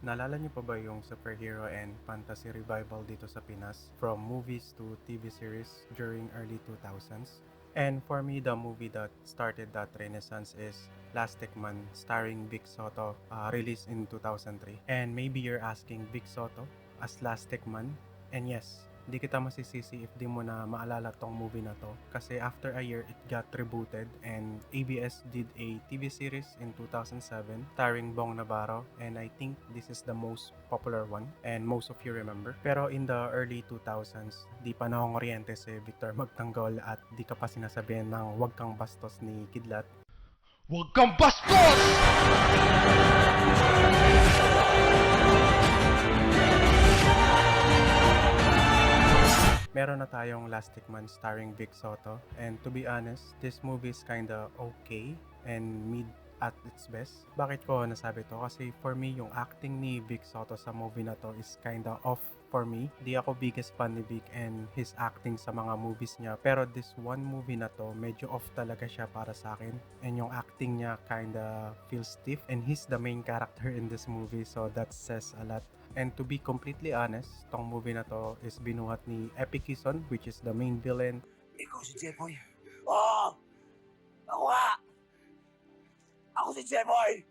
Naalala niyo pa ba yung superhero and fantasy revival dito sa Pinas from movies to TV series during early 2000s? And for me, the movie that started that renaissance is Lastikman Starring Vic Sotto, released in 2003. And maybe you're asking, Vic Sotto as Lastikman? And yes, di kita masisisi if di mo na maalala tong movie na to kasi after a year it got rebooted and ABS did a TV series in 2007 starring Bong Navarro, and I think this is the most popular one and most of you remember. Pero in the early 2000s, di pa nakongoryente si Victor Magtanggol at di ka pa sinasabihan ng wag kang bastos ni Kidlat. Huwag kang bastos! Meron na tayong Lastikman Starring Vic Sotto, and to be honest, this movie is kinda okay and mid at its best. Bakit ko nasabi to? Kasi for me, yung acting ni Vic Sotto sa movie na to is kinda off for me. Di ako biggest fan ni Vic and his acting sa mga movies niya, pero this one movie na to, medyo off talaga siya para sa akin, and yung acting niya kinda feels stiff, and he's the main character in this movie, so that says a lot. And to be completely honest, tong movie na to is binuhat ni Epikison, which is the main villain. Ikaw si Jeboy. Oo! Ako nga! Ako si Jeboy!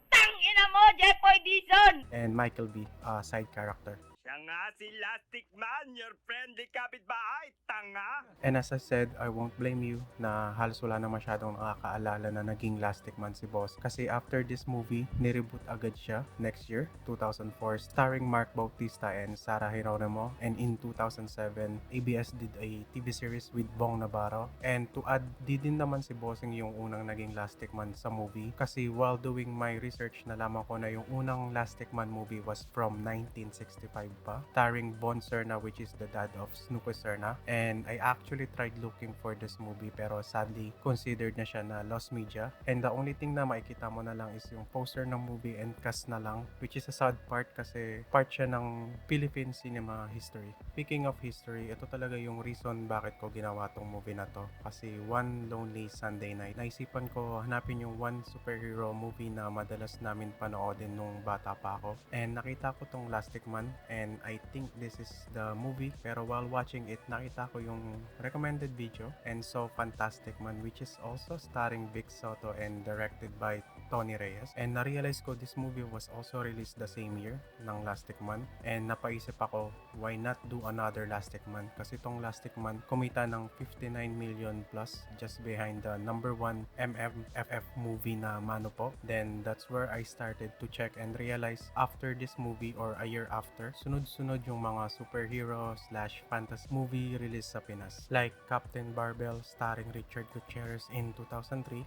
Tangina mo, Jepoy Dizon! And Michael B, side character. Siya nga si Lastikman, your friendly kapitbahay, tanga! And as I said, I won't blame you na halos wala na masyadong nakakaalala na naging Lastikman si Boss. Kasi after this movie, nireboot agad siya next year, 2004, starring Mark Bautista and Sarah Geronimo. And in 2007, ABS did a TV series with Bong Navarro. And to add, di din naman si Bossing yung unang naging Lastikman sa movie. Kasi while doing my research, nalaman ko na yung unang Lastikman movie was from 1965 pa, starring Bon Serna, which is the dad of Snoopy Serna. And I actually tried looking for this movie pero sadly considered na siya na lost media, and the only thing na makikita mo na lang is yung poster ng movie and cast na lang, which is a sad part kasi part siya ng Philippine cinema history. Speaking of history, ito talaga yung reason bakit ko ginawa tong movie na to, kasi one lonely Sunday night naisipan ko hanapin yung one superhero movie na madalas namin panoodin nung bata pa ako, and nakita ko tong Lastikman, and I think this is the movie. Pero while watching it, nakita ko yung recommended video and saw Fantasticman, which is also starring Vic Sotto and directed by Tony Reyes. And na-realize ko this movie was also released the same year ng Lastikman, and napaisip ako, why not do another Lastikman? Kasi tong Lastikman kumita ng 59 million plus just behind the number 1 MMFF movie na Mano Po. Then that's where I started to check and realize after this movie or a year after, sunod-sunod yung mga superhero slash fantasy movie release sa Pinas. Like Captain Barbell starring Richard Gutierrez in 2003,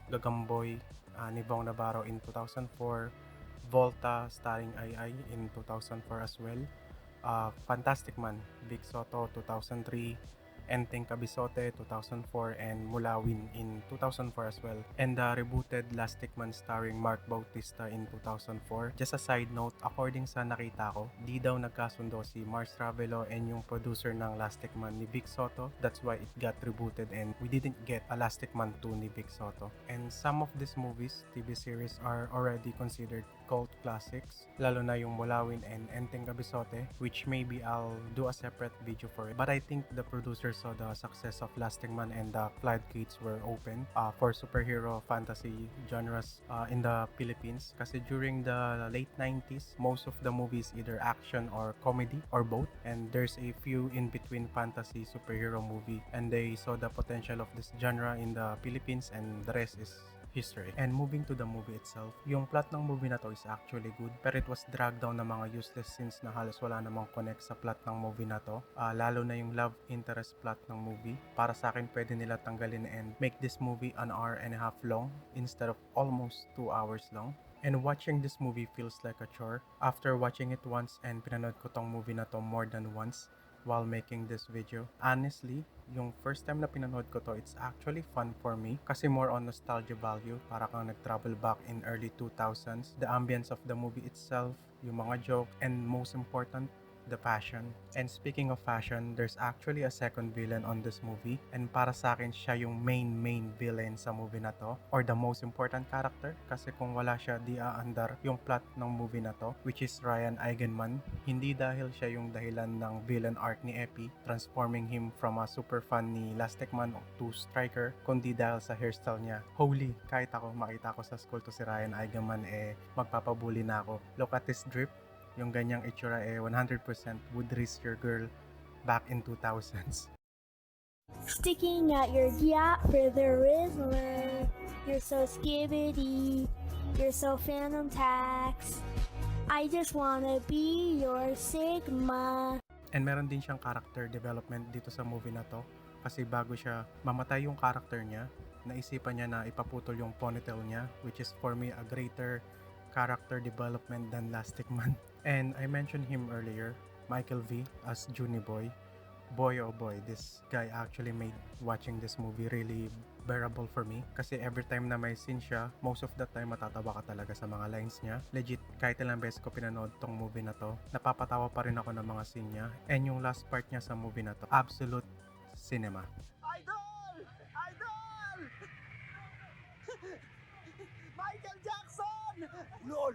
Gagamboy ni Bong Navarro in 2004, Volta starring Ai in 2004 as well, Fantasticman, Vic Sotto 2003, Enteng Kabisote 2004, and Mulawin in 2004 as well, and the rebooted Lastikman starring Mark Bautista in 2004. Just a side note, according sa nakita ko, di daw nagkasundo si Mars Ravelo and yung producer ng Lastikman ni Vic Sotto. That's why it got rebooted and we didn't get a Lastikman 2 ni Vic Sotto. And some of these movies, TV series are already considered cult classics, lalo na yung Mulawin and Enteng Kabisote, which maybe I'll do a separate video for it. But I think the producers saw the success of Lastikman and the floodgates were open for superhero fantasy genres in the Philippines. Kasi during the late 90s, most of the movies either action or comedy or both, and there's a few in between fantasy superhero movie, and they saw the potential of this genre in the Philippines, and the rest is history. And moving to the movie itself, yung plot ng movie na to is actually good, pero it was dragged down ng mga useless scenes na halos wala namang connect sa plot ng movie na to. Lalo na yung love interest plot ng movie. Para sa akin, pwede nila tanggalin and make this movie an hour and a half long instead of almost 2 hours long. And watching this movie feels like a chore. After watching it once, and pinanood ko tong movie na to more than once while making this video, honestly, yung first time na pinanood ko to, it's actually fun for me kasi more on nostalgia value, para kang nag-travel back in early 2000s. The ambience of the movie itself, yung mga joke, and most important, the fashion. And speaking of fashion, there's actually a second villain on this movie, and para sa akin siya yung main villain sa movie na to, or the most important character, kasi kung wala siya di aandar yung plot ng movie na to, which is Ryan Eigenman. Hindi dahil siya yung dahilan ng villain arc ni Epi, transforming him from a super fan ni Lastikman to striker, kundi dahil sa hairstyle niya. Holy, kahit ako makita ko sa school to si Ryan Eigenman, magpapabuli na ako. Look at this drip, yung ganyang itsura 100% would raise your girl back in 2000's. Sticking at your gap for the Rizzler. You're so skibbity. You're so Phantom Tax. I just wanna be your Sigma. And meron din siyang character development dito sa movie na to, kasi bago siya mamatay yung character niya, naisipan niya na ipaputol yung ponytail niya, which is for me a greater character development than Lastikman. And I mentioned him earlier, Michael V as Junie Boy. Boy oh boy, this guy actually made watching this movie really bearable for me, kasi every time na may scene siya, most of the time matatawa ka talaga sa mga lines niya. Legit, kahit ilang beses ko pinanood tong movie na to, napapatawa pa rin ako ng mga scene niya. And yung last part niya sa movie na to, absolute cinema. Idol! Idol! Michael Jackson! LOL!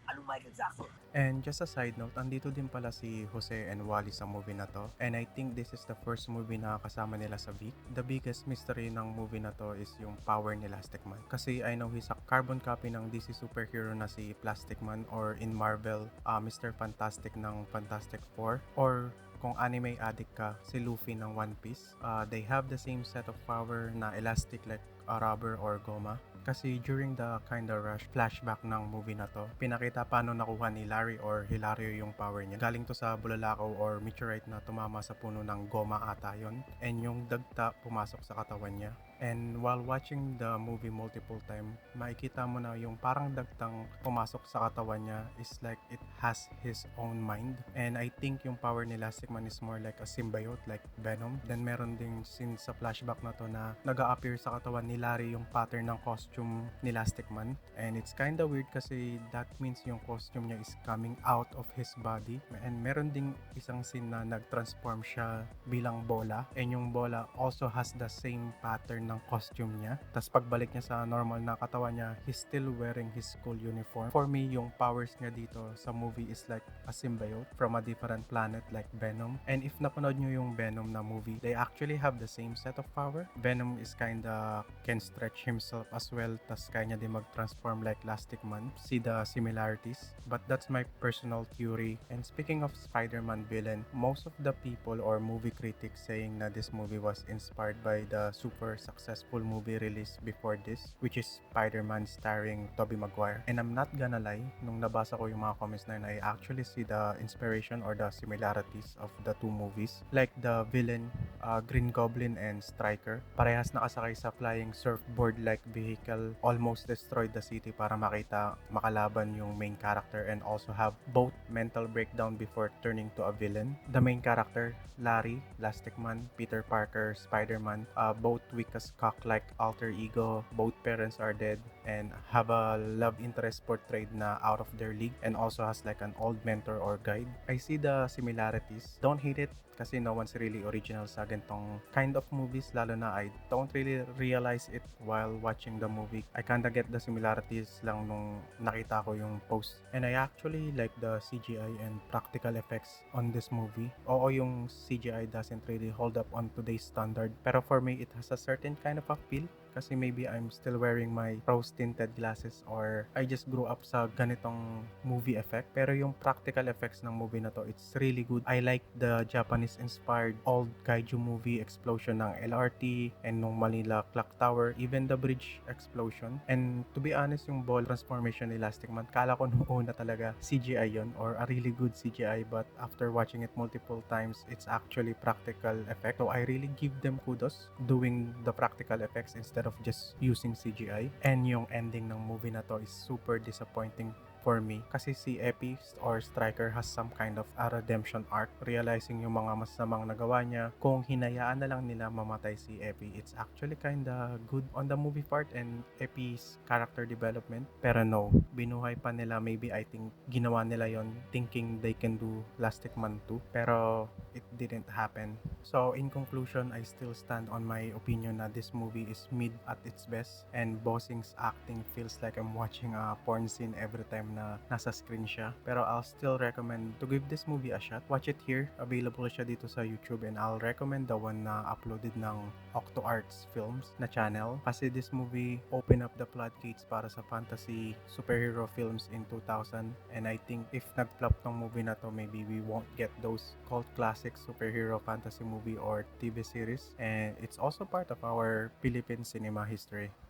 Anong Michael Jackson? And just a side note, andito din pala si Jose and Wally sa movie na to. And I think this is the first movie na kasama nila sa Vic. The biggest mystery ng movie na to is yung power ni Lastikman. Kasi I know he's a carbon copy ng DC superhero na si Plasticman, or in Marvel, Mr. Fantastic ng Fantastic Four, or kung anime addict ka, si Luffy ng One Piece. They have the same set of power na elastic like a rubber or goma. Kasi during the kinda rush flashback ng movie na to, pinakita paano nakuha ni Larry or Hilario yung power niya. Galing to sa bulalakaw or meteorite na tumama sa puno ng goma ata yun. And yung dagta pumasok sa katawan niya. And while watching the movie multiple time, makikita mo na yung parang dagtang pumasok sa katawan niya is like it has his own mind. And I think yung power ni Lastikman is more like a symbiote, like Venom. Then meron ding scene sa flashback na to na nag-a-appear sa katawan ni Larry yung pattern ng costume ni Lastikman. And it's kinda weird kasi that means yung costume niya is coming out of his body. And meron ding isang scene na nag-transform siya bilang bola. And yung bola also has the same pattern ng costume niya. Tapos pagbalik niya sa normal na katawan niya, he's still wearing his school uniform. For me, yung powers niya dito sa movie is like a symbiote from a different planet like Venom. And if napanood nyo yung Venom na movie, they actually have the same set of power. Venom is kinda can stretch himself as well, tas kaya niya din mag-transform like Lastikman. See the similarities. But that's my personal theory. And speaking of Spider-Man villain, most of the people or movie critics saying na this movie was inspired by the super successful movie released before this, which is Spider-Man starring Tobey Maguire. And I'm not gonna lie, nung nabasa ko yung mga comments na yun, I actually see the inspiration or the similarities of the two movies. Like the villain, Green Goblin and Stryker, parehas nakasakay sa flying surfboard-like vehicle, almost destroyed the city para makalaban yung main character, and also have both mental breakdown before turning to a villain. The main character, Larry, Lastikman, Peter Parker, Spider-Man, both weak as cock like alter ego, both parents are dead, and have a love interest portrayed na out of their league, and also has like an old mentor or guide. I see the similarities. Don't hate it, kasi no one's really original sa ganitong kind of movies, lalo na I don't really realize it while watching the movie. I kinda get the similarities lang nung nakita ko yung post. And I actually like the CGI and practical effects on this movie. Oo, yung CGI doesn't really hold up on today's standard, pero for me it has a certain kind of a feel, kasi maybe I'm still wearing my rose tinted glasses, or I just grew up sa ganitong movie effect. Pero yung practical effects ng movie na to, it's really good. I like the Japanese inspired old kaiju movie explosion ng LRT and nung Manila Clock Tower, even the bridge explosion. And to be honest, yung ball transformation ni Lastikman, kala ko nung una talaga CGI yun, or a really good CGI, but after watching it multiple times, it's actually practical effect. So I really give them kudos doing the practical effects instead of just using CGI. And yung ending ng movie na to is super disappointing for me. Kasi si Epi or Striker has some kind of a redemption arc, realizing yung mga masamang nagawa niya. Kung hinayaan na lang nila mamatay si Epi, it's actually kinda good on the movie part and Epi's character development. Pero no, binuhay pa nila. Maybe I think ginawa nila yon thinking they can do Lastikman 2. Pero it didn't happen. So in conclusion, I still stand on my opinion na this movie is mid at its best, and Bossing's acting feels like I'm watching a porn scene every time na nasa screen siya. Pero I'll still recommend to give this movie a shot. Watch it here. Available siya dito sa YouTube, and I'll recommend the one na uploaded ng Octo Arts Films na channel, kasi this movie open up the floodgates para sa fantasy superhero films in 2000, and I think if nag-flop tong movie na to, maybe we won't get those cult classic superhero fantasy movie or TV series, and it's also part of our Philippine cinema history.